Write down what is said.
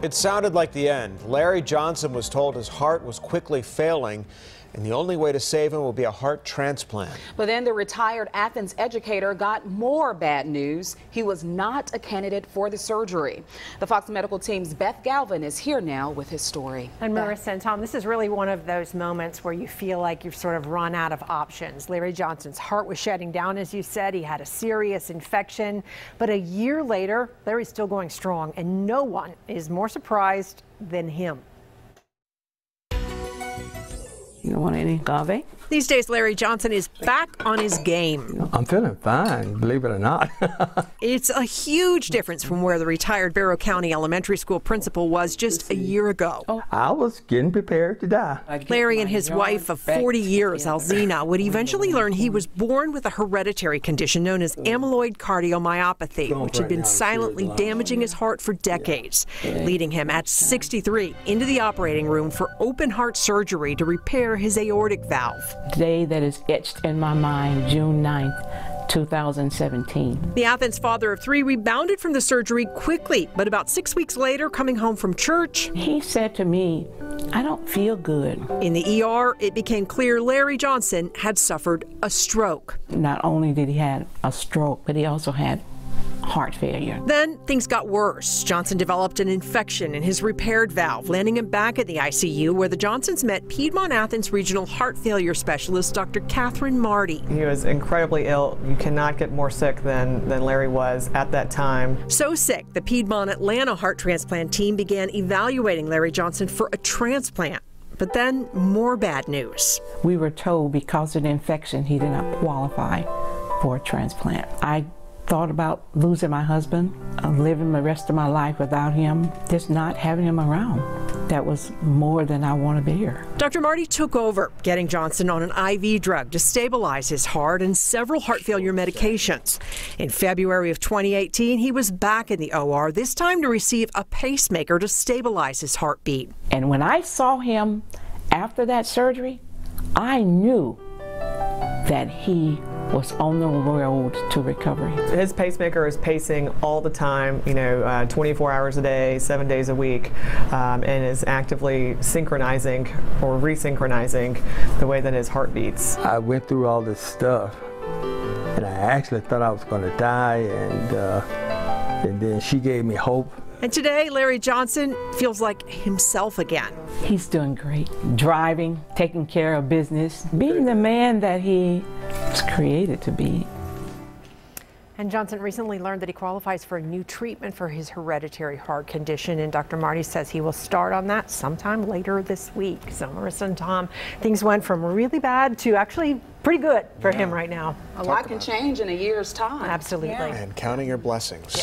It sounded like the end. Larry Johnson was told his heart was quickly failing, and the only way to save him will be a heart transplant. But then the retired Athens educator got more bad news. He was not a candidate for the surgery. The Fox Medical Team's Beth Galvin is here now with his story. And Marissa and Tom, this is really one of those moments where you feel like you've sort of run out of options. Larry Johnson's heart was shutting down, as you said. He had a serious infection. But a year later, Larry's still going strong, and no one is more surprised than him. You don't want any agave? These days, Larry Johnson is back on his game. I'm feeling fine, believe it or not. It's a huge difference from where the retired Barrow County Elementary School principal was just a year ago. I was getting prepared to die. Larry and his wife of 40 years, Alzina, would eventually learn he was born with a hereditary condition known as amyloid cardiomyopathy, which had been silently damaging his heart for decades, leading him at 63 into the operating room for open heart surgery to repair his aortic valve. Day that is etched in my mind, June 9th, 2017. The Athens father of three rebounded from the surgery quickly, but about 6 weeks later, coming home from church, He said to me, I don't feel good. In the ER, it became clear Larry Johnson had suffered a stroke. Not only did he have a stroke, but he also had heart failure. Then things got worse. Johnson developed an infection in his repaired valve, landing him back at the ICU, where the Johnsons met Piedmont Athens regional heart failure specialist Dr. Catherine Marty. He was incredibly ill. You cannot get more sick than Larry was at that time. So sick, the Piedmont Atlanta heart transplant team began evaluating Larry Johnson for a transplant. But then more bad news. We were told because of the infection, he did not qualify for a transplant. I thought about losing my husband, living the rest of my life without him, just not having him around. That was more than I want to bear. Dr. Marty took over, getting Johnson on an IV drug to stabilize his heart and several heart failure medications. In February of 2018, he was back in the OR, this time to receive a pacemaker to stabilize his heartbeat. And when I saw him after that surgery, I knew that he was on the road to recovery. His pacemaker is pacing all the time, 24 hours a day, 7 days a week, and is actively synchronizing or resynchronizing the way that his heart beats. I went through all this stuff, and I actually thought I was going to die, and then she gave me hope. And today, Larry Johnson feels like himself again. He's doing great. Driving, taking care of business, being the man that he was created to be. And Johnson recently learned that he qualifies for a new treatment for his hereditary heart condition, and Dr. Marty says he will start on that sometime later this week. So Marissa and Tom, things went from really bad to actually pretty good for him right now. A lot can change in a year's time. Absolutely. And counting your blessings.